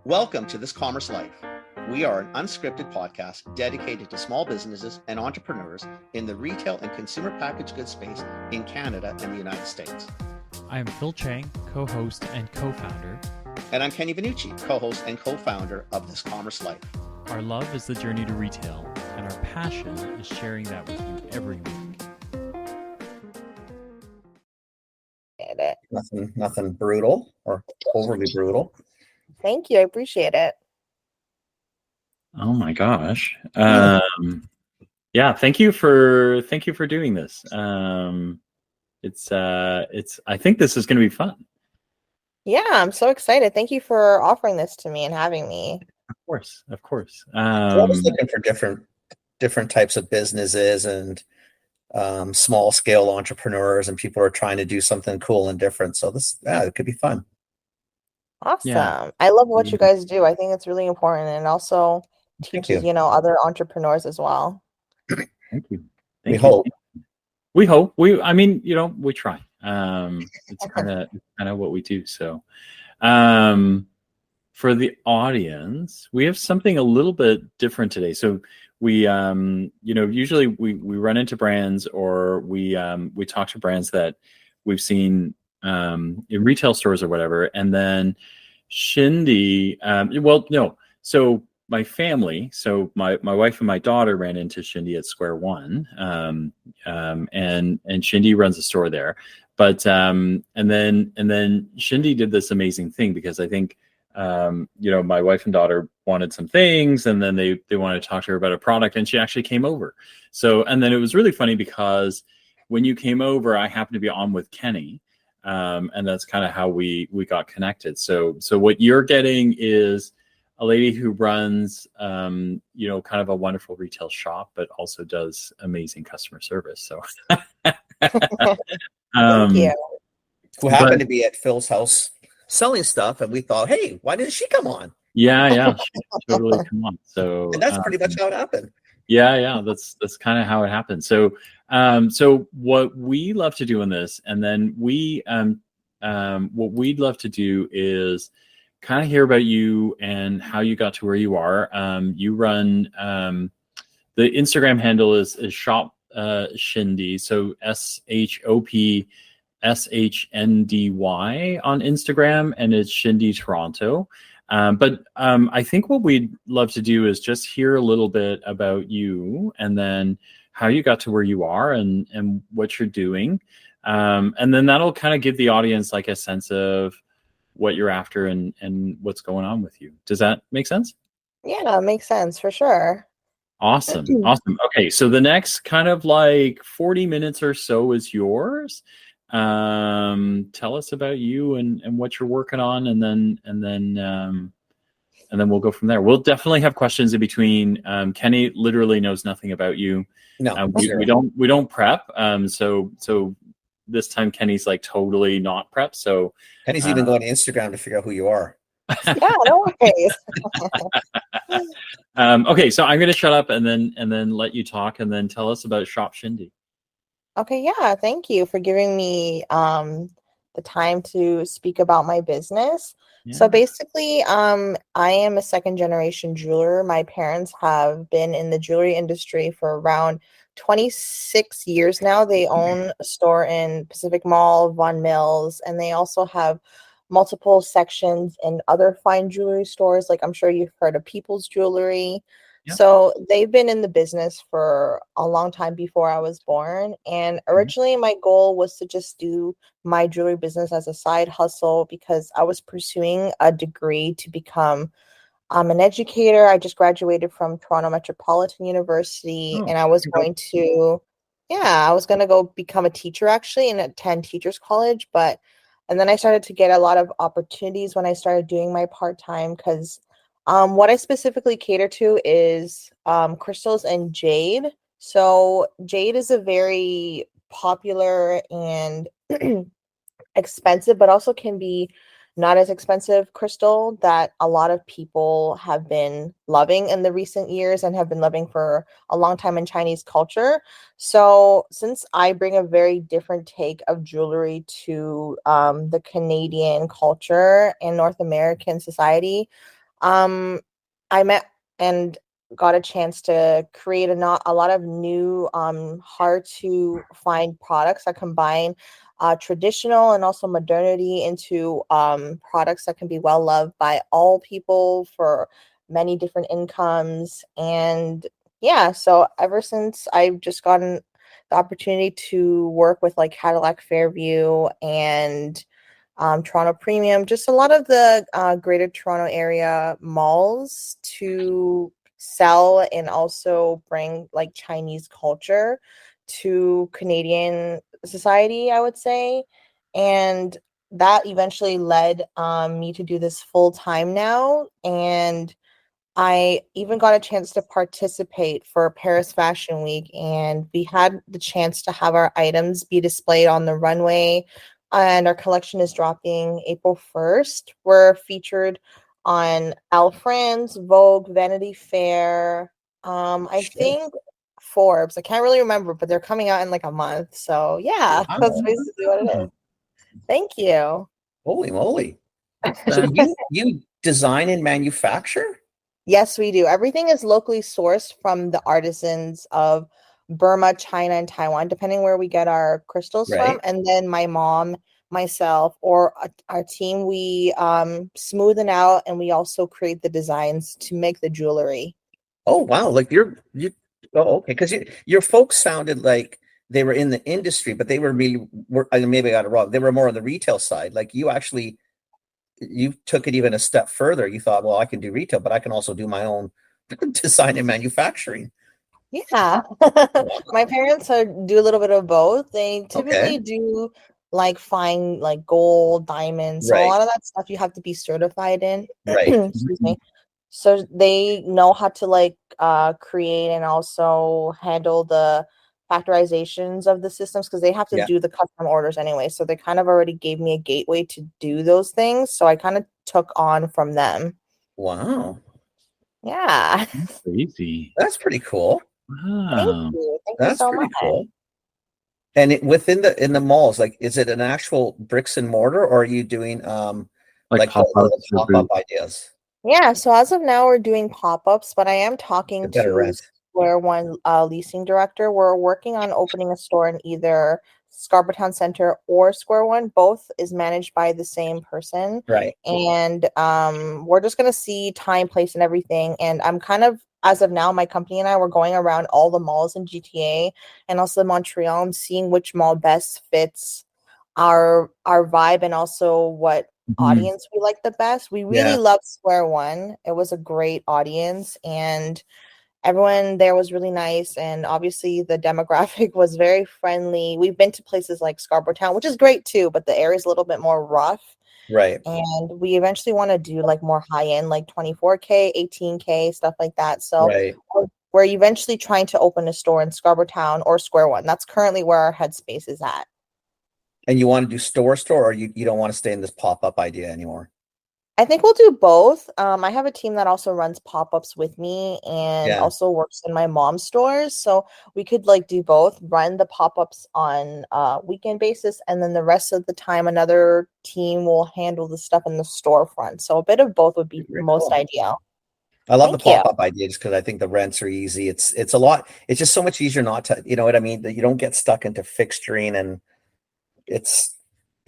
Welcome to This Commerce Life. We are an unscripted podcast dedicated to small businesses and entrepreneurs in the retail and consumer packaged goods space in Canada and the United States. I am Phil Chang, co-host and co-founder. And I'm Kenny Vanucci, co-host and co-founder of This Commerce Life. Our love is the journey to retail, and our passion is sharing that with you every week. Nothing brutal or overly brutal. Thank you. I appreciate it. Oh my gosh. Yeah, thank you for doing this. It's I think this is going to be fun. Yeah, I'm so excited. Thank you for offering this to me and having me. Of course. I was looking for different types of businesses and small scale entrepreneurs, and people are trying to do something cool and different. So it could be fun. Awesome. Yeah. I love what you guys do. I think it's really important, and also teaches, other entrepreneurs as well. Thank you. We hope. We try. It's kind of what we do. So, for the audience, we have something a little bit different today. So we, usually we run into brands, or we talk to brands that we've seen in retail stores or whatever, and then Shindy. So my family, so my wife and my daughter ran into Shindy at Square One, and Shindy runs a store there. But and then Shindy did this amazing thing, because I think my wife and daughter wanted some things, and then they wanted to talk to her about a product, and she actually came over. So, and then it was really funny, because when you came over, I happened to be on with Kenny. And that's kind of how we got connected. So what you're getting is a lady who runs, kind of a wonderful retail shop, but also does amazing customer service. So, Thank you. Who happened to be at Phil's house selling stuff, and we thought, hey, why didn't she come on? Yeah, she totally come on. So, and that's pretty much how it happened. Yeah, that's kind of how it happened. So, so what we love to do in this, and then what we'd love to do is kind of hear about you and how you got to where you are. You run, the Instagram handle is Shop Shndy, so ShopShndy on Instagram, and it's Shindy Toronto. But I think what we'd love to do is just hear a little bit about you, and then how you got to where you are, and what you're doing. And then that'll kind of give the audience like a sense of what you're after and what's going on with you. Does that make sense? Yeah, it makes sense for sure. Awesome. Okay, so the next kind of like 40 minutes or so is yours. Tell us about you and what you're working on, and then we'll go from there. We'll definitely have questions in between. Kenny literally knows nothing about you. No, we don't prep. So this time Kenny's like totally not prepped. So Kenny's even going to Instagram to figure out who you are. Yeah, no worries. Okay, so I'm going to shut up and then let you talk, and then tell us about Shop Shndy. Okay, yeah, thank you for giving me the time to speak about my business. Yeah. So basically, I am a second generation jeweler. My parents have been in the jewelry industry for around 26 years now. They own a store in Pacific Mall, Vaughan Mills, and they also have multiple sections in other fine jewelry stores. Like, I'm sure you've heard of People's Jewelry. Yeah. So they've been in the business for a long time before I was born. And originally my goal was to just do my jewelry business as a side hustle, because I was pursuing a degree to become an educator. I just graduated from Toronto Metropolitan University, and I was going to go become a teacher actually and attend teachers college. And then I started to get a lot of opportunities when I started doing my part-time, because what I specifically cater to is crystals and jade. So jade is a very popular and expensive, but also can be not as expensive crystal that a lot of people have been loving in the recent years and have been loving for a long time in Chinese culture. So since I bring a very different take of jewelry to the Canadian culture and North American society, I met and got a chance to create a lot of new hard to find products that combine traditional and also modernity into products that can be well loved by all people for many different incomes. And yeah, so ever since I've just gotten the opportunity to work with like Cadillac Fairview and Toronto Premium, just a lot of the greater Toronto area malls to sell and also bring like Chinese culture to Canadian society, I would say. And that eventually led me to do this full time now. And I even got a chance to participate for Paris Fashion Week, and we had the chance to have our items be displayed on the runway. And our collection is dropping April 1st. We're featured on Elle France, Vogue, Vanity Fair. I Shit. think Forbes. I can't really remember, but they're coming out in like a month. So yeah, that's Wow. basically what it is. Thank you. Holy moly. So you design and manufacture? Yes, we do. Everything is locally sourced from the artisans of Burma, China, and Taiwan, depending where we get our crystals Right. from. And then my mom, myself, or our team, we smoothen out and we also create the designs to make the jewelry. Oh wow, like you oh okay, because your folks sounded like they were in the industry, but they were really maybe I got it wrong. They were more on the retail side. Like you took it even a step further. You thought, well, I can do retail, but I can also do my own design and manufacturing. Yeah. My parents do a little bit of both. They Okay. typically do like fine like gold, diamonds. So a Right. lot of that stuff you have to be certified in. Right. Excuse me. So they know how to like create and also handle the factorizations of the systems because they have to Yeah. do the custom orders anyway. So they kind of already gave me a gateway to do those things. So I kind of took on from them. Wow. Yeah. Crazy. That's pretty cool. Thank Wow. you. Thank you That's so pretty much. cool. And within in the malls, like, is it an actual bricks and mortar, or are you doing like the little pop-ups or pop-up booths? ideas? Yeah, so as of now, we're doing pop-ups, but I am The talking better to rent. Square One leasing director. We're working on opening a store in either Scarborough Town Center or Square One. Both is managed by the same person. Right. And we're just gonna see time, place, and everything. And I'm kind of, as of now, my company and I were going around all the malls in GTA and also Montreal and seeing which mall best fits our vibe and also what Mhm. audience we like the best. We really Yeah. loved Square One. It was a great audience and everyone there was really nice. And obviously the demographic was very friendly. We've been to places like Scarborough Town, which is great too, but the area is a little bit more rough. Right. And we eventually want to do like more high end, like 24K, 18K, stuff like that. So Right. we're eventually trying to open a store in Scarborough Town or Square One. That's currently where our headspace is at. And you want to do store, or you don't want to stay in this pop-up idea anymore? I think we'll do both. I have a team that also runs pop-ups with me and Yeah. also works in my mom's stores. So we could like do both, run the pop-ups on a weekend basis, and then the rest of the time another team will handle the stuff in the storefront. So a bit of both would be Very most cool. ideal. I love the Thank you. pop-up idea just because I think the rents are easy. It's a lot. It's just so much easier not to, you know what I mean? That you don't get stuck into fixturing, and it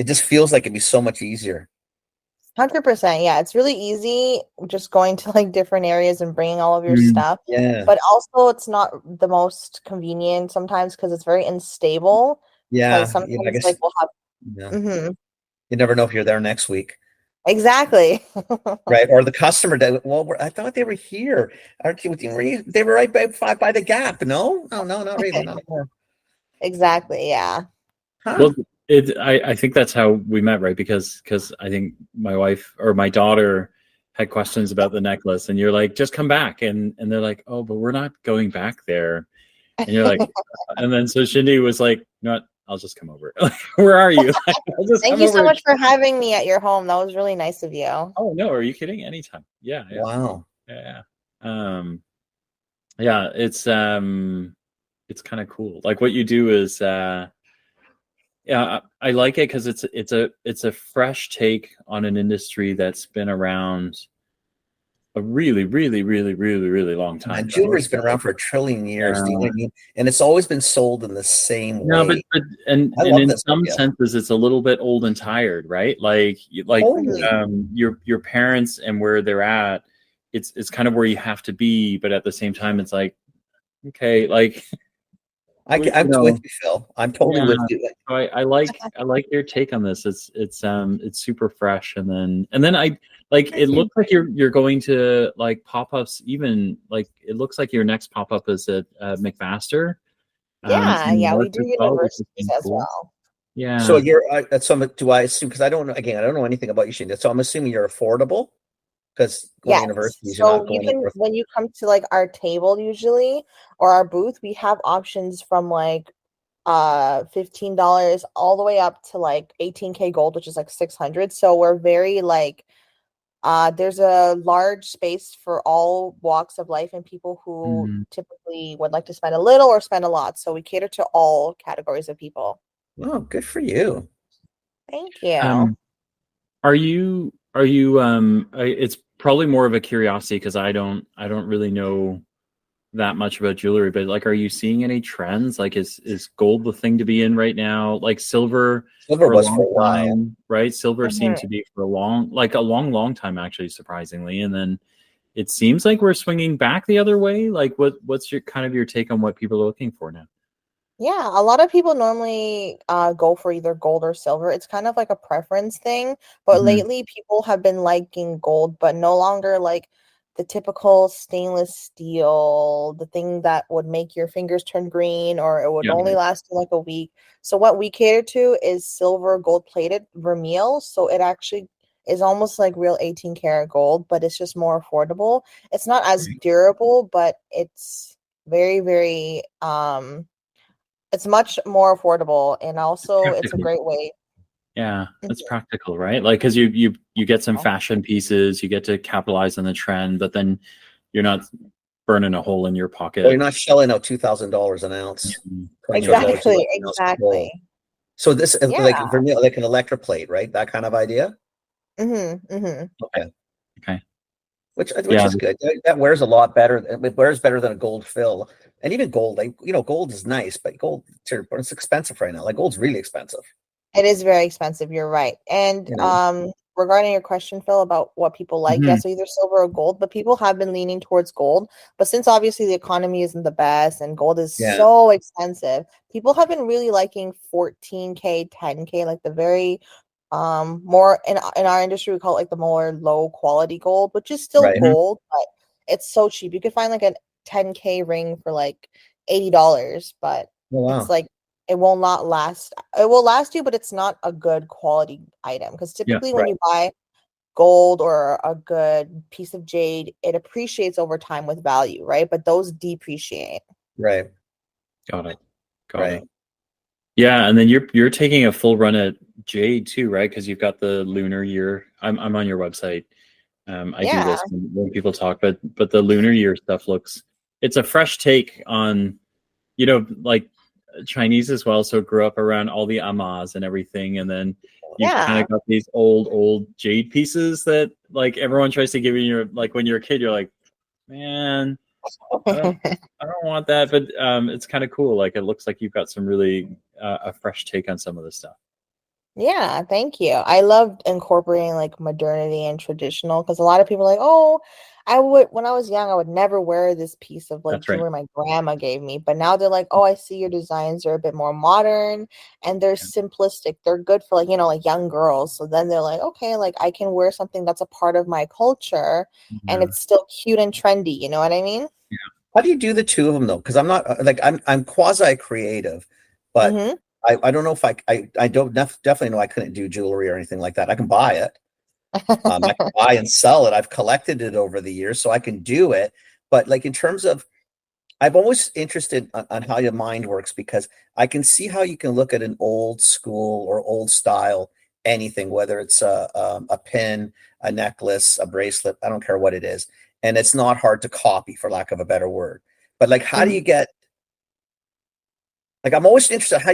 just feels like it'd be so much easier. 100%. Yeah, it's really easy just going to like different areas and bringing all of your stuff. Yeah. But also it's not the most convenient sometimes because it's very unstable. Yeah. Because You know, I sometimes like guess, we'll have yeah. Mhm. You never know if you're there next week. Exactly. Right. Or the customer that, well, I thought they were here. Aren't you? They were right by the gap. No, no, no, not really. Not anymore. Exactly. Yeah. Huh. Well, I think that's how we met, right? Because I think my wife or my daughter had questions about the necklace, and you're like, just come back, and they're like, oh, but we're not going back there, and you're like, and then so Shindy was like, you know what? I'll just come over. Like, where are you? I'll just Thank come you so over. much for having me at your home. That was really nice of you. Oh no, are you kidding? Anytime. Yeah. Wow. Yeah. Yeah, it's kind of cool. Like what you do is yeah, I like it because it's a fresh take on an industry that's been around a really, really, really, really, really long time. And jewelry's been around for a trillion years. Do you know what I mean? And it's always been sold in the same No, way. and I and love in this some idea. senses, it's a little bit old and tired, right? Like Totally. your parents and where they're at, it's kind of where you have to be, but at the same time, it's like, okay, like I'm you with know, you, Phil. I'm totally yeah. with you. So I like your take on this. It's super fresh, and then I like it looks like you're going to like pop-ups, even like it looks like your next pop-up is at McMaster. In Yeah, we York do as well, which has universities been as cool. well. So Yeah. you're do I assume, because I don't know, again, I don't know anything about you, Shindy. So I'm assuming you're affordable because going to Yes. universities, you're not So you going can, to. when you come to like our table usually or our booth, we have options from like $15 all the way up to like 18K gold, which is like 600. So we're very like there's a large space for all walks of life and people who Mhm. typically would like to spend a little or spend a lot. So we cater to all categories of people. Oh, good for you. Thank you. Um, it's probably more of a curiosity because I don't really know that much about jewelry, but like, are you seeing any trends? Like, is gold the thing to be in right now? Like silver Silver for a was for long a while. time, right? Silver seemed Mhm. to be for a long time, actually, surprisingly. And then it seems like we're swinging back the other way. Like, what's your kind of your take on what people are looking for now? Yeah, a lot of people normally go for either gold or silver. It's kind of like a preference thing, but Mhm. lately people have been liking gold, but no longer like the typical stainless steel, the thing that would make your fingers turn green or it would Yeah. only last like a week. So what we cater to is silver gold plated vermeil. So it actually is almost like real 18 karat gold, but it's just more affordable. It's not as durable, but it's very, very it's much more affordable, and also it's a Practical. great way. Yeah, it's Mhm. practical, right? Like, because you get some fashion pieces, you get to capitalize on the trend, but then you're not burning a hole in your Well, you're pocket. not shelling out $2,000 an ounce, Yeah. $20,000 Exactly, an ounce of gold. exactly. So this is Yeah. like vermeil, like an electroplate, right? That kind of idea. Hmm. Okay. Okay. Which Yeah. is good. That wears a lot better. It wears better than a gold fill. And even gold, like, gold is nice, but it's expensive right now. Like gold's really expensive. It is very expensive, you're right. And You know. regarding your question, Phil, about what people like, yeah, Mhm. so either silver or gold, but people have been leaning towards gold. But since obviously the economy isn't the best and gold is Yeah. so expensive, people have been really liking 14K, 10K, like the very more in our industry we call it like the more low quality gold, which is still Right. Mhm. gold, but it's so cheap. You could find like a 10K ring for like $80, but Oh, it's wow. like it will not last. It will last you, but it's not a good quality item because Yeah. typically when Right. you buy gold or a good piece of jade, it appreciates over time with value, right? But those depreciate. Right. Got it. Got Right. it. Yeah, and then you're taking a full run at Jade too, right? Because you've got the lunar year. I'm on your website. I do Yeah. this when people talk, but the lunar year stuff looks, it's a fresh take on, like Chinese as well. So grew up around all the amas and everything, and then you've kind Yeah. of got these old jade pieces that like everyone tries to give you. Your like when you're a kid, you're like, man, I don't want that, but it's kind of cool. Like it looks like you've got some really a fresh take on some of this stuff. Yeah, thank you. I loved incorporating like modernity and traditional because a lot of people are like, oh, I would when I was young, I would never wear this piece of like That's right. jewelry my grandma gave me. But now they're like, oh, I see your designs are a bit more modern and they're simplistic. They're good for like, like young girls. So then they're like, okay, like I can wear something that's a part of my culture and Yeah. it's still cute and trendy. You know what I mean? How do you do the two of them though? Because I'm not like I'm quasi creative, but Mm-hmm. I don't know if I don't definitely know I couldn't do jewelry or anything like that. I can buy it. I can buy and sell it. I've collected it over the years, so I can do it. But like in terms of, I'm always interested on how your mind works because I can see how you can look at an old school or old style anything, whether it's a pin, a necklace, a bracelet. I don't care what it is, and it's not hard to copy, for lack of a better word. But like, how do you get? Like, I'm always interested. How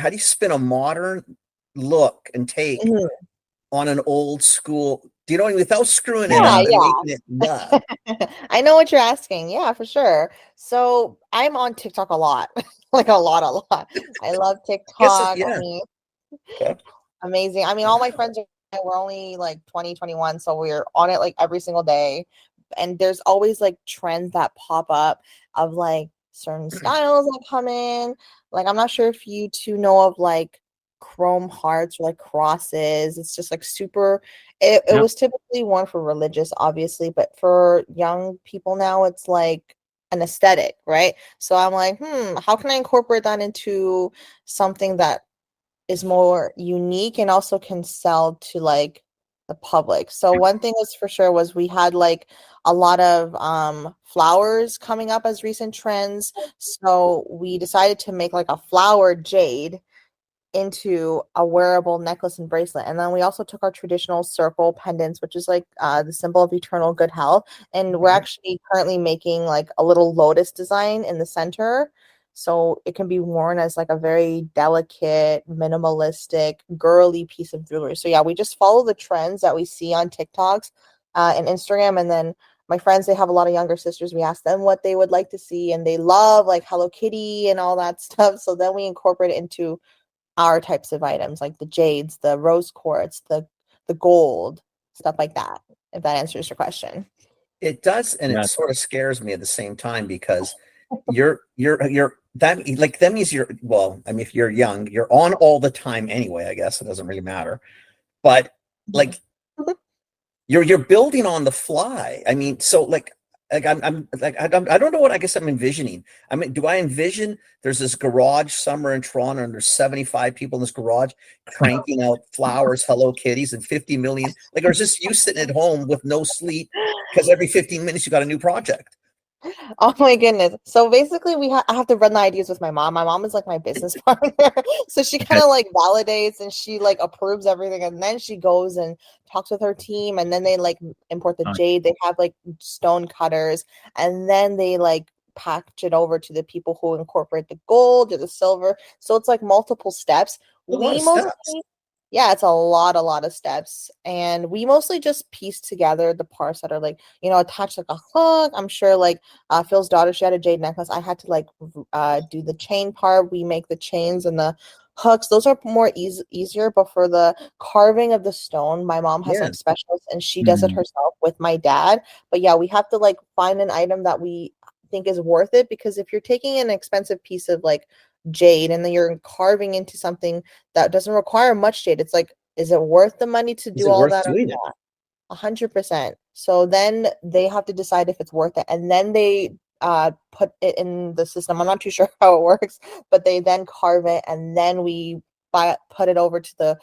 do you spin a modern look and take Mm-hmm. on an old school Do you know what I mean? Without screwing it Yeah, up and yeah. making it duh. I know what you're asking. Yeah, for sure. So I'm on TikTok a lot, like a lot. I love Guess TikTok. I yeah. mean, Okay. amazing. I mean, all my friends were only like 20, 21, so we're on it like every single day. And there's always like trends that pop up of like certain styles that come in. Like, I'm not sure if you two know of like chrome hearts or like crosses. It's just like super. It Yeah. was typically worn for religious, obviously, but for young people now, it's like an aesthetic, right? So I'm like, how can I incorporate that into something that is more unique and also can sell to like the public. So one thing was for sure was we had like a lot of flowers coming up as recent trends. So we decided to make like a flower jade into a wearable necklace and bracelet. And then we also took our traditional circle pendants, which is like the symbol of eternal good health. And we're actually currently making like a little lotus design in the center. So it can be worn as like a very delicate, minimalistic, girly piece of jewelry. So yeah, we just follow the trends that we see on TikToks and Instagram. And then my friends, they have a lot of younger sisters. We ask them what they would like to see, and they love like Hello Kitty and all that stuff. So then we incorporate it into our types of items, like the jades, the rose quartz, the gold, stuff like that. If that answers your question. It does, and it Yeah. sort of scares me at the same time because you're that like that means you're well, I mean, if you're young, you're on all the time anyway, I guess it doesn't really matter. But like you're building on the fly. I mean, so like I'm like I don't know what I guess I'm envisioning. I mean, do I envision there's this garage somewhere in Toronto and there's 75 people in this garage cranking out flowers, Hello Kitties, and 50 million? Like, or is this you sitting at home with no sleep because every 15 minutes you got a new project? Oh my goodness. So basically I have to run the ideas with my mom. My mom is like my business partner. So she kind of like validates and she like approves everything, and then she goes and talks with her team, and then they like import the jade. They have like stone cutters, and then they like package it over to the people who incorporate the gold or the silver. So it's like multiple steps. A lot We of steps. mostly Yeah, it's a lot of steps. And we mostly just piece together the parts that are like, attached like a hook. I'm sure like Phil's daughter, she had a jade necklace. I had to like do the chain part. We make the chains and the hooks. Those are more easier. But for the carving of the stone, my mom has Yeah. like specialists and she does it herself with my dad. But yeah, we have to like find an item that we think is worth it, because if you're taking an expensive piece of like jade and then you're carving into something that doesn't require much jade, it's like, is it worth the money to Is do it all worth that or doing it? not? 100%. So then they have to decide if it's worth it, and then they put it in the system. I'm not too sure how it works, but they then carve it, and then we put it over to the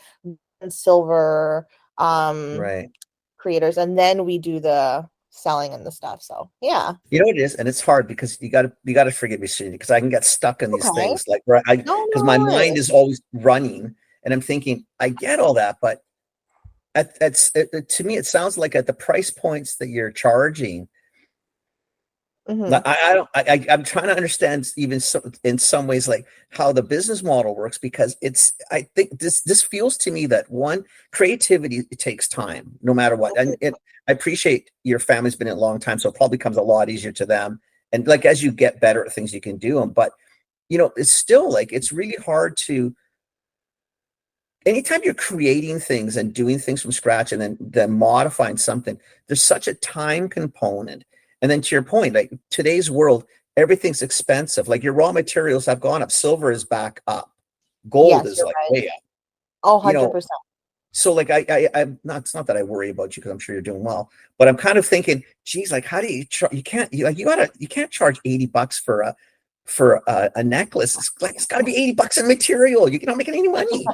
silver Right. creators, and then we do the selling and the stuff. So yeah. You know what it is, and it's hard because you gotta forgive me, Shindy, because I can get stuck in these Okay. things. Like where I No, because no my mind worries. is always running, and I'm thinking I get all that, but to me it sounds like at the price points that you're charging. Mhm. Like, I don't I'm trying to understand even in some ways like how the business model works, because I think this feels to me that one, creativity, it takes time no matter what, and I appreciate your family's been in a long time, so it probably comes a lot easier to them, and like as you get better at things you can do them, but it's still like it's really hard to anytime you're creating things and doing things from scratch and then modifying something, there's such a time component. And then to your point, like today's world, everything's expensive. Like your raw materials have gone up. Silver is back up. Gold Yes, is you're like right. way up. Oh, You know, 100%. so like I'm not. It's not that I worry about you because I'm sure you're doing well, but I'm kind of thinking, geez, like how do you? You can't. You can't charge $80 for a necklace. It's like it's got to be $80 in material. You're not making any money.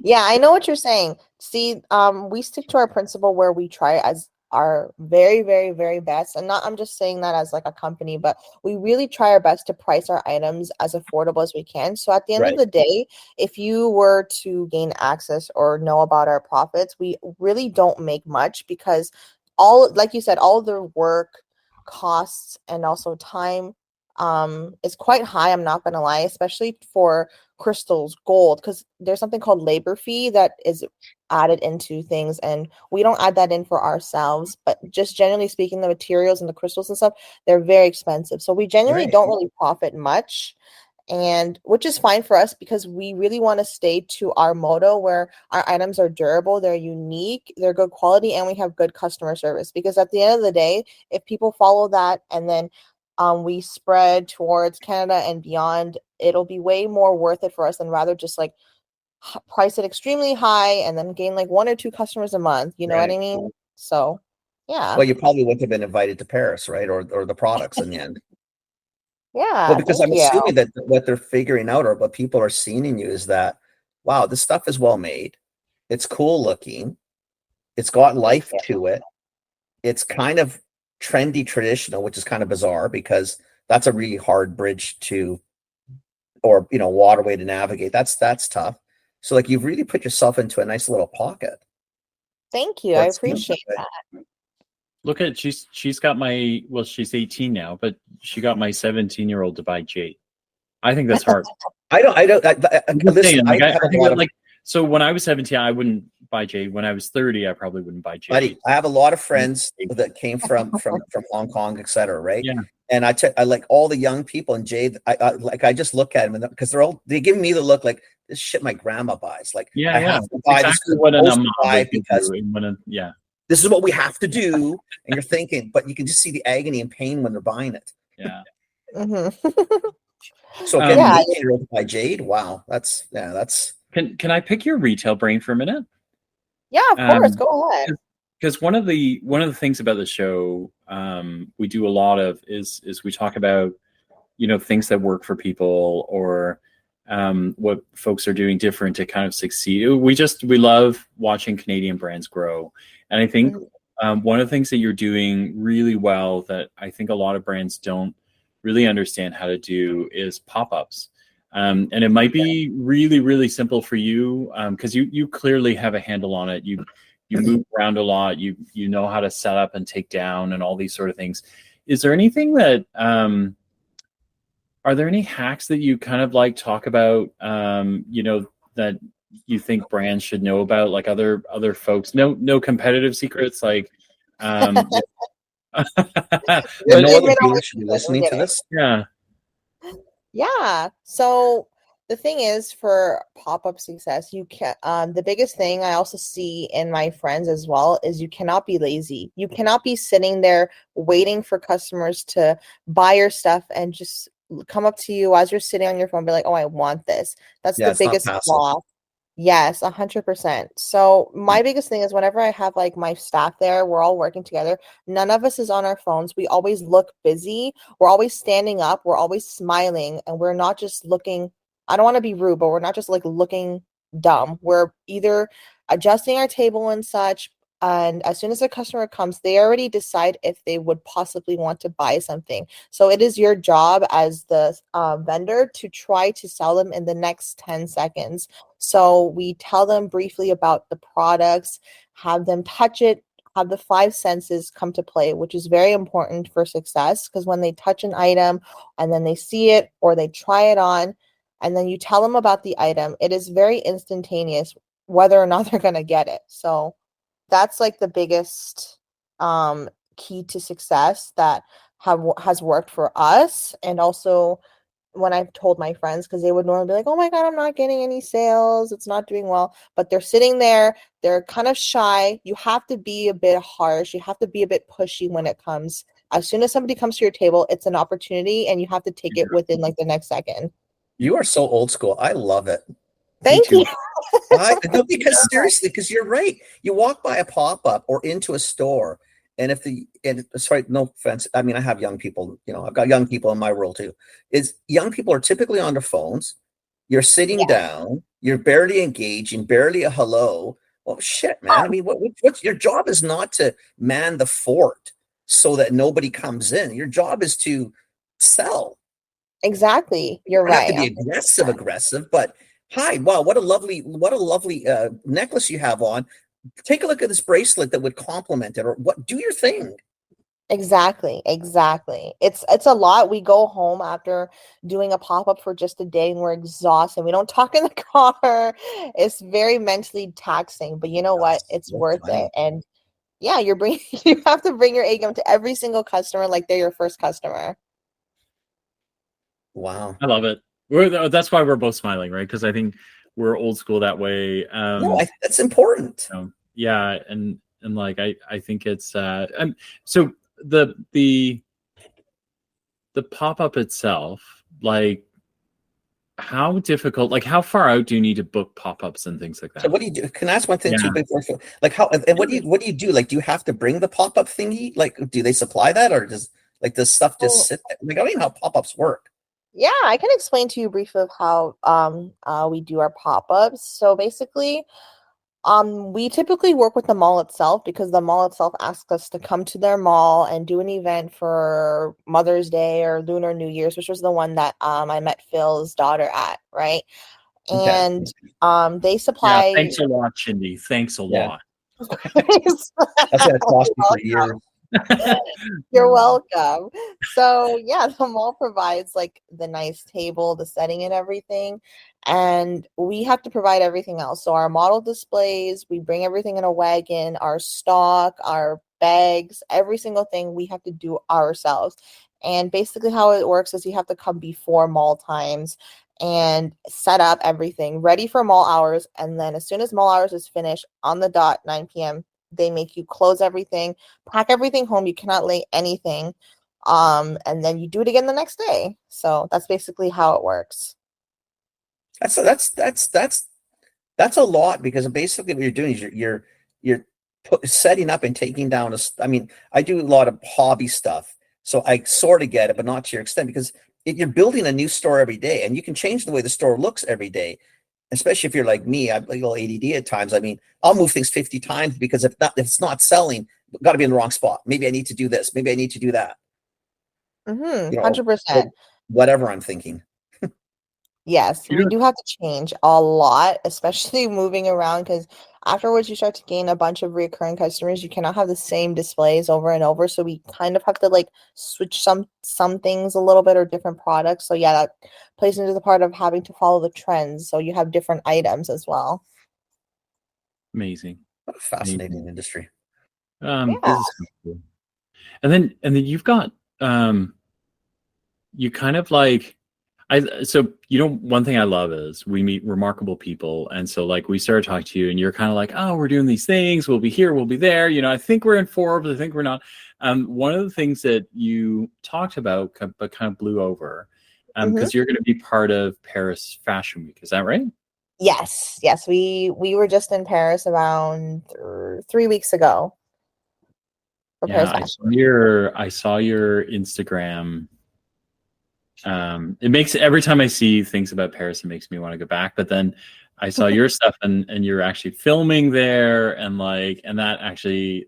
Yeah, I know what you're saying. See, we stick to our principle where we try as our very, very, very best. And not, I'm just saying that as like a company, but we really try our best to price our items as affordable as we can. So at the end of Right. the day, if you were to gain access or know about our profits, we really don't make much, because like you said, all of the work, costs, and also time is quite high, I'm not gonna lie, especially for crystals, gold, because there's something called labor fee that is added into things, and we don't add that in for ourselves, but just generally speaking, the materials and the crystals and stuff, they're very expensive. So we generally Right. don't really profit much, and which is fine for us because we really want to stay to our motto where our items are durable, they're unique, they're good quality, and we have good customer service. Because at the end of the day, if people follow that and then we spread towards Canada and beyond, it'll be way more worth it for us than rather just like price it extremely high and then gain like 1 or 2 customers a month. You know what I mean? So, yeah. Well, you probably wouldn't have been invited to Paris, right? Or the products in the end. Yeah. Well, because Thank I'm you. assuming that what they're figuring out or what people are seeing in you is that, wow, this stuff is well made. It's cool looking. It's got life to it. It's kind of trendy, traditional, which is kind of bizarre because that's a really hard bridge to, or, waterway to navigate. That's tough. So like you've really put yourself into a nice little pocket. Thank you. Well, I it's appreciate good. that. Look at she's got my, well, she's 18 now, but she got my 17-year-old to buy Jade. I think that's hard. Listen, Like, I have I a think lot of, like, so when I was 17, I wouldn't buy Jade. When I was 30, I probably wouldn't buy Jade. buddy, I have a lot of friends that came from Hong Kong, etc. Right? Yeah. And I like all the young people and Jade. I just look at them because they give me the look like this shit my grandma buys. Like I have to buy exactly this what an supposed to imam buy would do, because yeah. this is what we have to do. And you're thinking, but you can just see the agony and pain when they're buying it. Yeah. So getting an 18-year-old to buy Jade, wow, that's. Can I pick your retail brain for a minute? Yeah, of course. Go ahead. Because one of the things about the show we do a lot of is we talk about things that work for people or what folks are doing different to kind of succeed. We love watching Canadian brands grow, and I think one of the things that you're doing really well that I think a lot of brands don't really understand how to do is pop-ups. And it might be really, really simple for you because you clearly have a handle on it. You move around a lot. You know how to set up and take down and all these sort of things. Is there anything that are there any hacks that you kind of like talk about? That you think brands should know about, like other folks? No competitive secrets, like. No other dealer should be listening to this. Yeah. Yeah. So the thing is, for pop-up success, you can the biggest thing I also see in my friends as well is you cannot be lazy. You cannot be sitting there waiting for customers to buy your stuff and just come up to you as you're sitting on your phone, be like, oh, I want this. That's the biggest flaw. Yes, 100%. So my biggest thing is whenever I have like my staff there, we're all working together. None of us is on our phones. We always look busy. We're always standing up. We're always smiling, and we're not just looking. I don't want to be rude, but we're not just like looking dumb. We're either adjusting our table and such. And as soon as a customer comes, they already decide if they would possibly want to buy something. So it is your job as the vendor to try to sell them in the next 10 seconds. So we tell them briefly about the products, have them touch it, have the 5 senses come to play, which is very important for success because when they touch an item and then they see it or they try it on and then you tell them about the item, it is very instantaneous whether or not they're going to get it. So that's like the biggest key to success that has worked for us. And also when I've told my friends, because they would normally be like, oh my God, I'm not getting any sales. It's not doing well. But they're sitting there. They're kind of shy. You have to be a bit harsh. You have to be a bit pushy when it comes. As soon as somebody comes to your table, it's an opportunity and you have to take it within like the next second. You are so old school. I love it. Thank you. Because seriously, because you're right. You walk by a pop-up or into a store, and sorry, no offense. I mean, I have young people, I've got young people in my world too. Young people are typically on their phones. You're sitting down, you're barely engaging, barely a hello. Well, shit, man. I mean, what's your job is not to man the fort so that nobody comes in. Your job is to sell. Exactly. You're You right. have to be aggressive, but hi, wow, what a lovely necklace you have on. Take a look at this bracelet that would complement it, or what? Do your thing. Exactly. It's a lot. We go home after doing a pop-up for just a day and we're exhausted. We don't talk in the car. It's very mentally taxing, but you know what? It's That's worth funny. it. And yeah, you have to bring your A game to every single customer like they're your first customer. Wow. I love it. That's why we're both smiling, right? Because I think we're old school that way. No, that's important. Yeah, and like I think it's so the pop-up itself, like how difficult, like how far out do you need to book pop-ups and things like So that? what do you do? Can I ask one thing Yeah. too before? Like how and what do you do? Like, do you have to bring the pop-up thingy? Like, do they supply that, or does like this stuff just Oh, sit there? Like, I don't even know how pop-ups work. yeah, I can explain to you briefly of how we do our pop-ups. So basically, we typically work with the mall itself because the mall itself asks us to come to their mall and do an event for Mother's Day or Lunar New Year's, which was the one that I met Phil's daughter at, right? Okay. And they Yeah, supply thanks a lot, Shindy. Thanks a Yeah. lot. That's gonna cost me for years. You're welcome. So yeah, the mall provides like the nice table, the setting and everything. And we have to provide everything else. So our model displays, we bring everything in a wagon, our stock, our bags, every single thing we have to do ourselves. And basically how it works is you have to come before mall times and set up everything ready for mall hours. And then as soon as mall hours is finished on the dot, 9 p.m., they make you close everything, pack everything home. You cannot lay anything. And then you do it again the next day. So that's basically how it works. That's a lot, because basically what you're doing is you're setting up and taking down I mean, I do a lot of hobby stuff, so I sort of get it, but not to your extent, because you're building a new store every day, and you can change the way the store looks every day. Especially if you're like me, I'm a little ADD at times. I mean, I'll move things 50 times because if it's not selling, got to be in the wrong spot. Maybe I need to do this. Maybe I need to do that. Mm-hmm. You know, 100%. whatever I'm thinking. Yes, You we know, do have to change a lot, especially moving around because afterwards you start to gain a bunch of recurring customers. You cannot have the same displays over and over. So we kind of have to like switch some things a little bit or different products. So yeah, that plays into the part of having to follow the trends. So you have different items as well. amazing. What a fascinating Amazing. industry. Yeah. This is so cool. And then you've got you kind of like so one thing I love is we meet remarkable people, and so like we started talking to you and you're kind of like, oh, we're doing these things, we'll be here, we'll be there, I think we're in Forbes, I think we're not. One of the things that you talked about but kind of blew over, because you're going to be part of Paris Fashion Week, is that right? Yes. We were just in Paris around 3 weeks ago for Yeah, Paris I Fashion saw your Instagram. It makes, every time I see things about Paris, it makes me want to go back. But then I saw your stuff, and you're actually filming there, and that actually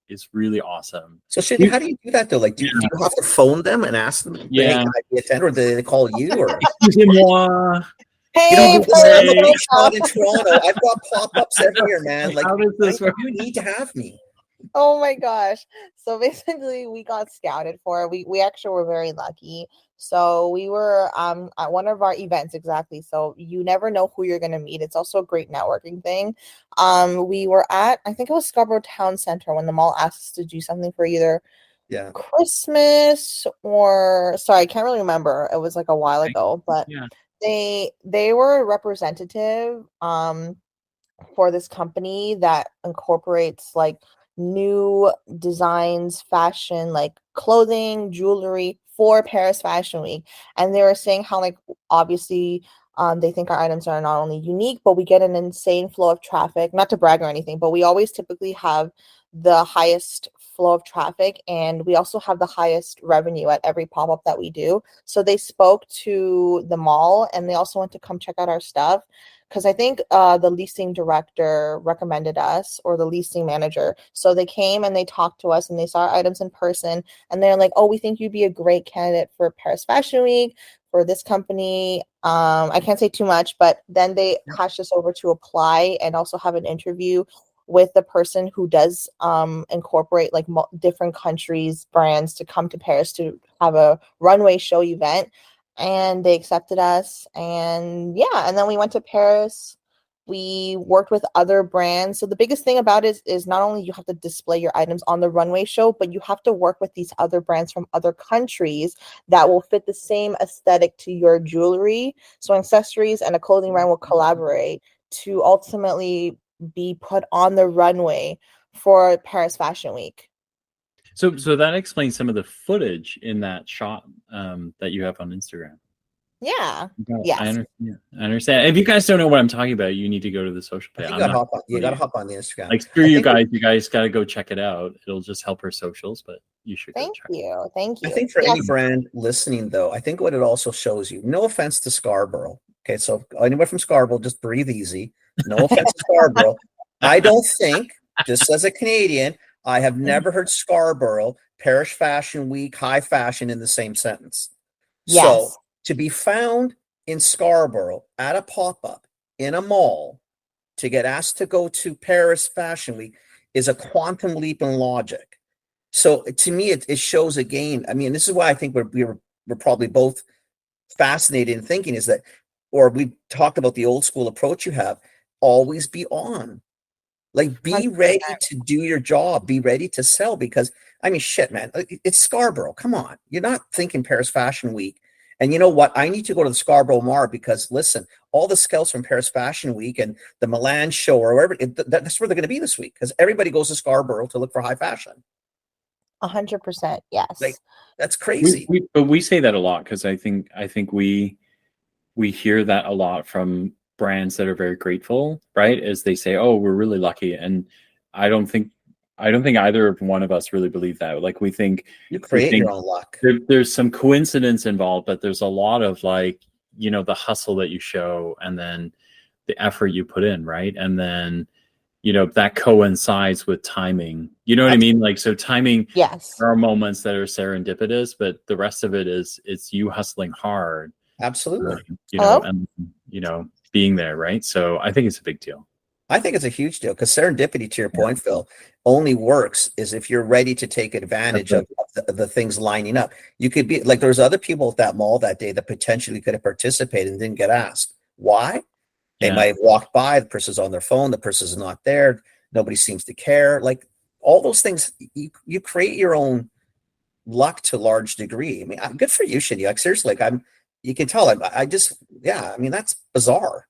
is really awesome. So, Shindy, how do you do that though? Like, do you have to phone them and ask them, hey, Yeah. can I be attended, or do they call you? Or Excusez-moi. Hey, I'm a Hey. big shot in Toronto. I've got pop-ups everywhere, man. Like, How does this work? you need to have me. Oh my gosh. So basically we got scouted for it. We actually were very lucky. So we were at one of our events exactly. So you never know who you're gonna meet. It's also a great networking thing. We were at, I think it was Scarborough Town Center when the mall asked us to do something for either Yeah. Christmas or sorry, I can't really remember. It was like a while ago, but Yeah. they were a representative for this company that incorporates like new designs, fashion, like clothing, jewelry for Paris Fashion Week. And they were saying how like obviously they think our items are not only unique, but we get an insane flow of traffic. Not to brag or anything, but we always typically have the highest flow of traffic, and we also have the highest revenue at every pop-up that we do. So they spoke to the mall, and they also went to come check out our stuff because I think the leasing director recommended us, or the leasing manager. So they came and they talked to us and they saw our items in person, and they're like, oh, we think you'd be a great candidate for Paris Fashion Week for this company. I can't say too much, but then they hashed us over to apply and also have an interview with the person who does incorporate like different countries brands to come to Paris to have a runway show event, and they accepted us. And yeah, and then we went to Paris. We worked with other brands. So the biggest thing about it is not only you have to display your items on the runway show, but you have to work with these other brands from other countries that will fit the same aesthetic to your jewelry. So accessories and a clothing brand will collaborate to ultimately be put on the runway for Paris Fashion Week. So that explains some of the footage in that shot that you have on Instagram. Yeah. Yes. I understand. If you guys don't know what I'm talking about, you need to go to the social page. You gotta hop on the Instagram. Like, screw you guys. You guys got to go check it out. It'll just help her socials, but you should. Thank you. Thank you. I think for any brand listening, though, I think what it also shows you, no offense to Scarborough. Okay, so anyone from Scarborough, just breathe easy. No offense to Scarborough. I don't think, just as a Canadian, I have never heard Scarborough, Paris Fashion Week, high fashion in the same sentence. Yes. So to be found in Scarborough at a pop-up in a mall to get asked to go to Paris Fashion Week is a quantum leap in logic. So to me, it shows again. I mean, this is why I think we're probably both fascinated in thinking is that, or we talked about the old school approach you have, always be on. Like, be 100%. Ready to do your job, be ready to sell, because I mean, shit, man, it's Scarborough. Come on. You're not thinking Paris Fashion Week. And you know what? I need to go to the Scarborough Mart because, listen, all the scouts from Paris Fashion Week and the Milan show or wherever, that's where they're going to be this week because everybody goes to Scarborough to look for high fashion. 100%. Yes. Like, that's crazy. But we say that a lot because I think we hear that a lot from brands that are very grateful, right? As they say, oh, we're really lucky. And I don't think either one of us really believe that. Like, we think you create your own luck. There's some coincidence involved, but there's a lot of, like, you know, the hustle that you show and then the effort you put in, right? And then, you know, that coincides with timing. You know what I mean? Like, so timing, yes, there are moments that are serendipitous, but the rest of it it's you hustling hard. Absolutely. You know, and, you know, being there, right? So I think it's a big deal. I think it's a huge deal because serendipity, to your point, Phil, only works is if you're ready to take advantage of the things lining up. You could be like, there was other people at that mall that day that potentially could have participated and didn't get asked. Why? They might have walked by, the person's on their phone, the person's not there, nobody seems to care. Like, all those things, you create your own luck to a large degree. I mean, good for you, Shindy. Like, seriously, like, you can tell, I mean, that's bizarre.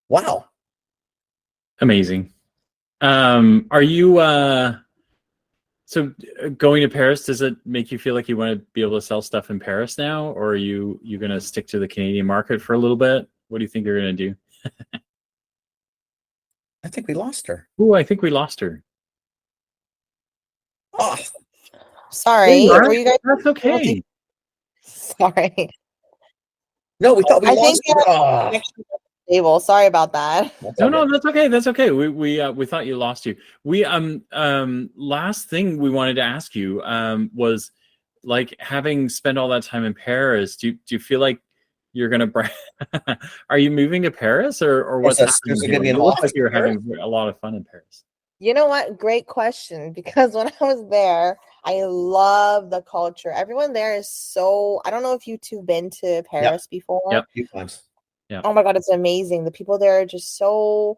Wow. Amazing. Are you so going to Paris, does it make you feel like you want to be able to sell stuff in Paris now, or are you going to stick to the Canadian market for a little bit? What do you think you're going to do? I think we lost her. Oh, I think we lost her. Oh, sorry. Were you guys? That's okay. Sorry. No, we thought we lost her. Stable. Sorry about that. No, that's okay. That's okay. We thought you lost you. We last thing we wanted to ask you was, like, having spent all that time in Paris, do you feel like you're gonna are you moving to Paris or what's happening? It looks like you're having a lot of fun in Paris. You know what? Great question. Because when I was there, I love the culture. Everyone there is so. I don't know if you two been to Paris before. Yep. A few times. Yeah. Oh my God, it's amazing. The people there are just so,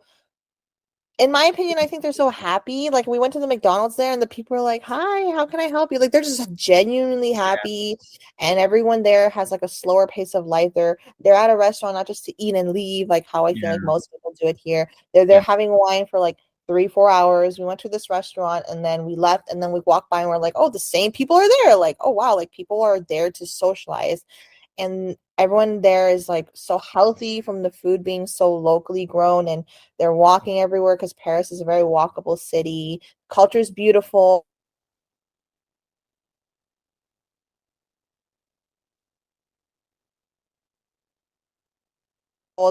in my opinion, I think they're so happy. Like, we went to the McDonald's there and the people are like, hi, how can I help you? Like, they're just genuinely happy. Yeah. And everyone there has like a slower pace of life. They're at a restaurant, not just to eat and leave, like how I feel like most people do it here. They're having wine for like 3-4 hours. We went to this restaurant and then we left and then we walked by and we're like, oh, the same people are there. Like, oh wow, like people are there to socialize. And everyone there is like so healthy from the food being so locally grown, and they're walking everywhere because Paris is a very walkable city. Culture is beautiful.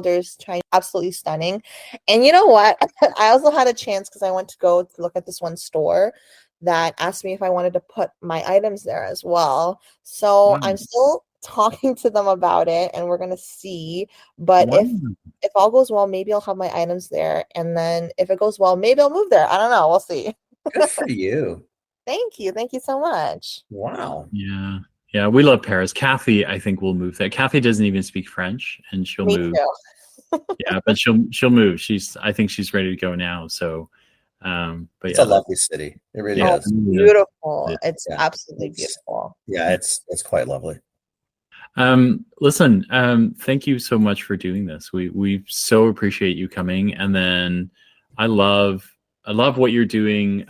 There's China, absolutely stunning. And you know what? I also had a chance because I went to go to look at this one store that asked me if I wanted to put my items there as well. So I'm still talking to them about it, and we're gonna see. But Wow. if all goes well, maybe I'll have my items there, and then if it goes well, maybe I'll move there. I don't know. We'll see. Good for you. Thank you so much. Wow. Yeah. Yeah, we love Paris. Kathy, I think, will move there. Kathy doesn't even speak French, and she'll Me move. too. Yeah, but she'll move. I think she's ready to go now. So, but It's yeah, a lovely city. It really Yeah. is. Beautiful. It's Yeah. absolutely It's- beautiful. Yeah, it's quite lovely. Listen, thank you so much for doing this. We so appreciate you coming, and then I love what you're doing.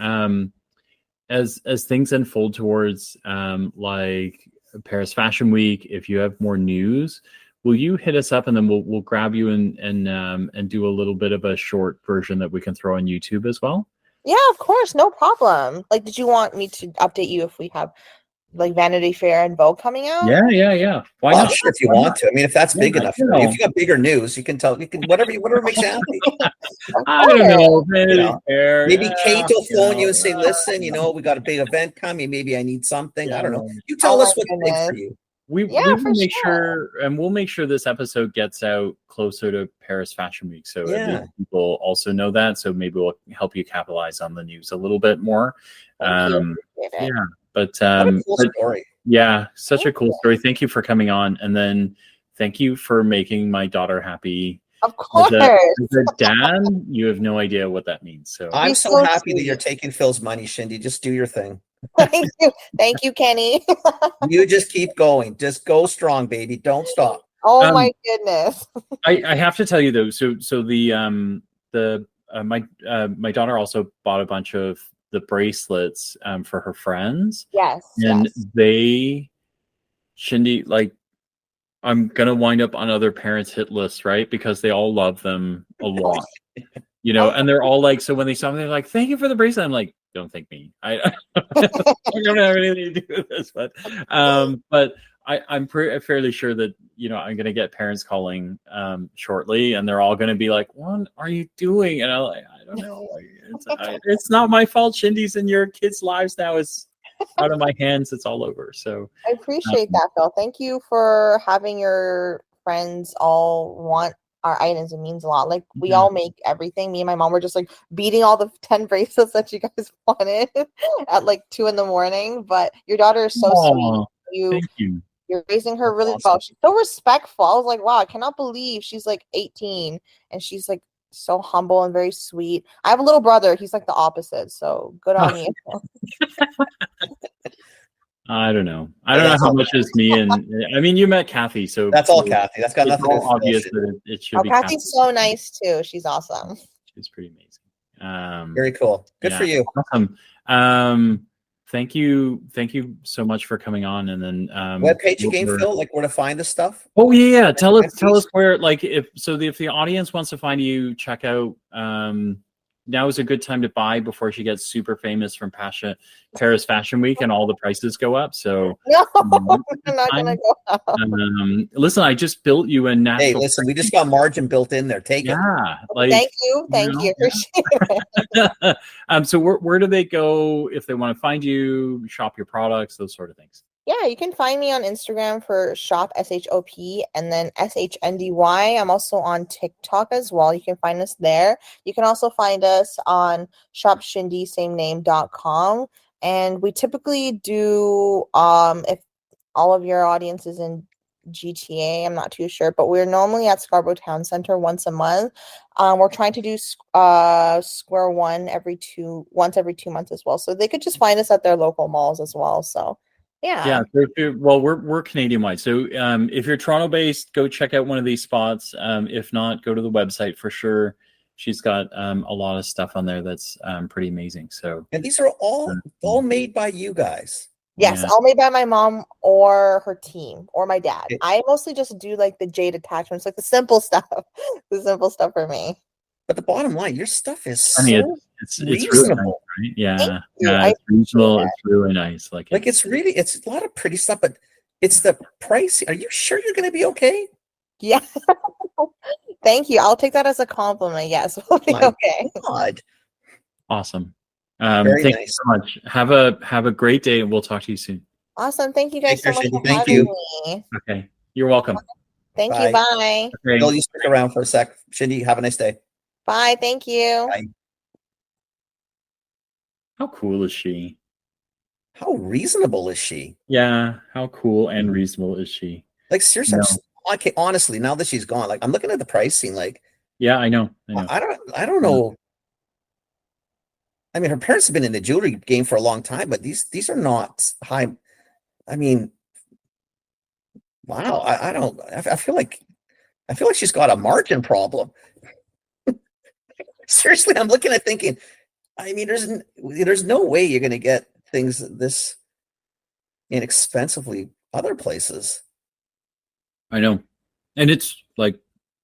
As things unfold towards like Paris Fashion Week, if you have more news, will you hit us up, and then we'll grab you and do a little bit of a short version that we can throw on YouTube as well? Yeah, of course, no problem. Like, did you want me to update you if we have like Vanity Fair and Vogue coming out? Yeah. Why Well, not? sure, if you want to. I mean, if that's big Yeah, enough, you for you. know. If you got bigger news, you can tell. You can whatever makes you happy. I don't know. Vanity know, Fair. Maybe Kate will phone you and say, know, "Listen, we got a big event coming. Maybe I need something. I don't know. Yeah. You tell Oh us my what's big for goodness. you." We Yeah, will for make sure. sure, and we'll make sure this episode gets out closer to Paris Fashion Week, so at Yeah. least people also know that. So maybe we'll help you capitalize on the news a little bit more. Thank you. Appreciate it. Yeah, but What a cool story. yeah, such a Thank cool you. story. Thank you for coming on, and then thank you for making my daughter happy. Of course. As a dad, you have no idea what that means. So I'm He's so so happy that sweet. you're taking Phil's money, Shindy. Just do your thing. Thank you, Kenny. You just keep going. Just go strong, baby. Don't stop. Oh my goodness. I have to tell you though, so my daughter also bought a bunch of the bracelets for her friends. Yes. And yes. Shindy, like, I'm gonna wind up on other parents' hit lists, right? Because they all love them a lot. And they're all like, so when they saw me, they're like, "Thank you for the bracelet." I'm like, "Don't thank me. I don't have anything to do with this." But I'm fairly sure that I'm gonna get parents calling shortly, and they're all gonna be like, "What are you doing?" And I don't know. It's not my fault. Shindy's in your kids' lives now. It's out of my hands. It's all over. So I appreciate that, Phil. Thank you for having your friends all want our items. It means a lot. Like, we all make everything. Me and my mom were just like beating all the 10 bracelets that you guys wanted at like 2 a.m. But your daughter is so sweet. Thank you. You're raising her really awesome. well. She's so respectful. I was like, wow, I cannot believe she's like 18 and she's like so humble and very sweet. I have a little brother. He's like the opposite. So good on you. I don't know. I don't know how much is me, and I mean, you met Kathy, so That's all Kathy. That's got it's nothing to do all with obvious Phil. that it should be. Kathy's Kathy. so nice too. She's awesome. She's pretty amazing. Very cool. Good for you. Awesome. Thank you so much for coming on, and then Webpage again, Phil, like where to find the stuff. Oh yeah. Tell us where, like, if the audience wants to find you, check out. Now is a good time to buy before she gets super famous from Paris Fashion Week and all the prices go up. So no, I'm not gonna go up. Listen, I just built you a natural. Hey, listen, we just got margin built in there. Take it. Yeah. Like, Thank you. Appreciate it. So where do they go if they want to find you, shop your products, those sort of things? Yeah, you can find me on Instagram for shop SHOP and then SHNDY. I'm also on TikTok as well. You can find us there. You can also find us on Shop Shndy, samename.com. And we typically do, if all of your audience is in GTA, I'm not too sure, but we're normally at Scarborough Town Center once a month. We're trying to do Square One once every 2 months as well. So they could just find us at their local malls as well. So yeah. Well, we're Canadian wide. So if you're Toronto based, go check out one of these spots. If not, go to the website for sure. She's got a lot of stuff on there that's pretty amazing. So, and these are all made by you guys. Yes, all made by my mom or her team or my dad. I mostly just do like the Jade attachments, like the simple stuff for me. But the bottom line, your stuff is it's reasonable, right? Yeah, it's reasonable. It's really nice. Like it's a lot of pretty stuff, but it's the price. Are you sure you're going to be okay? Yeah. Thank you. I'll take that as a compliment. Yes, we'll be okay. God. Awesome. Very thank nice. you so much. Have a great day, and we'll talk to you soon. Awesome. Thank you guys Take care, so much Shindy. for Thank having you. me. Okay. You're welcome. Thank Bye. you. Bye. Okay. Bill, you stick around for a sec. Shindy, have a nice day. Bye. Thank you. Bye. How cool is she? How reasonable is she? Yeah. How cool and reasonable is she? Like seriously, No. okay, honestly, now that she's gone, like I'm looking at the pricing, like Yeah, I know. I don't know. I mean, her parents have been in the jewelry game for a long time, but these are not high. I mean, wow. I feel like she's got a margin problem. Seriously, I'm looking at thinking. I mean, there's no way you're going to get things this inexpensively other places. I know. And it's like,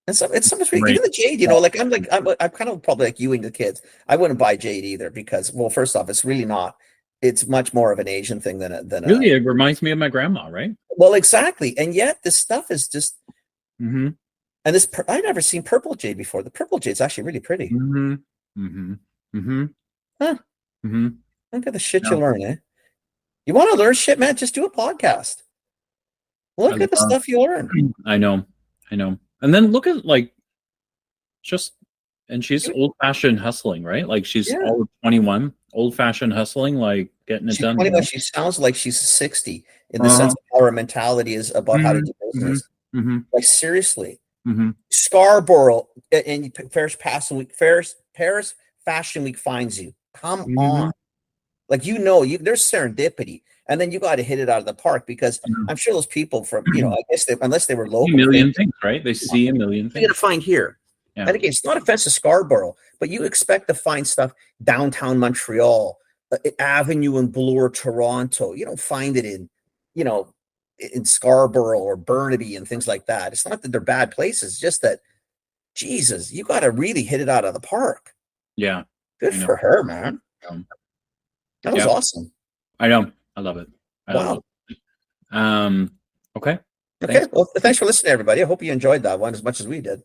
And so it's so much Right. even the Jade, you know, like I'm kind of probably like you and the kids. I wouldn't buy Jade either because, well, first off, it's really not. It's much more of an Asian thing than really, it reminds me of my grandma, right? well, exactly. And yet this stuff is just. Mm-hmm. And this I've never seen purple jade before. The purple jade's actually really pretty. Mm-hmm. Mm-hmm. Mm-hmm. Huh. Mm-hmm. Look at the shit Yeah. you learn, eh? You want to learn shit, man? Just do a podcast. Look at the stuff you learn. I know. And then look at like and she's old fashioned hustling, right? Like she's all 21, old fashioned hustling, like getting it She's done. 21. She sounds like she's 60 in the sense of how her mentality is about how to do business. Mm-hmm. Like seriously. Mm-hmm. Scarborough and Paris Fashion Week finds you. Come on. Like there's serendipity. And then you got to hit it out of the park because I'm sure those people from, I guess unless they were local. A million things, right? They see a million things. You're going to find here. Yeah. And again, it's not offensive Scarborough, but you expect to find stuff downtown Montreal, Avenue and Bloor, Toronto. You don't find it in Scarborough or Burnaby and things like that. It's not that they're bad places, just that, Jesus, you got to really hit it out of the park. Yeah. Good for her, man. That was awesome. I know. I love it. Wow. Okay. Okay. Well, thanks for listening, everybody. I hope you enjoyed that one as much as we did.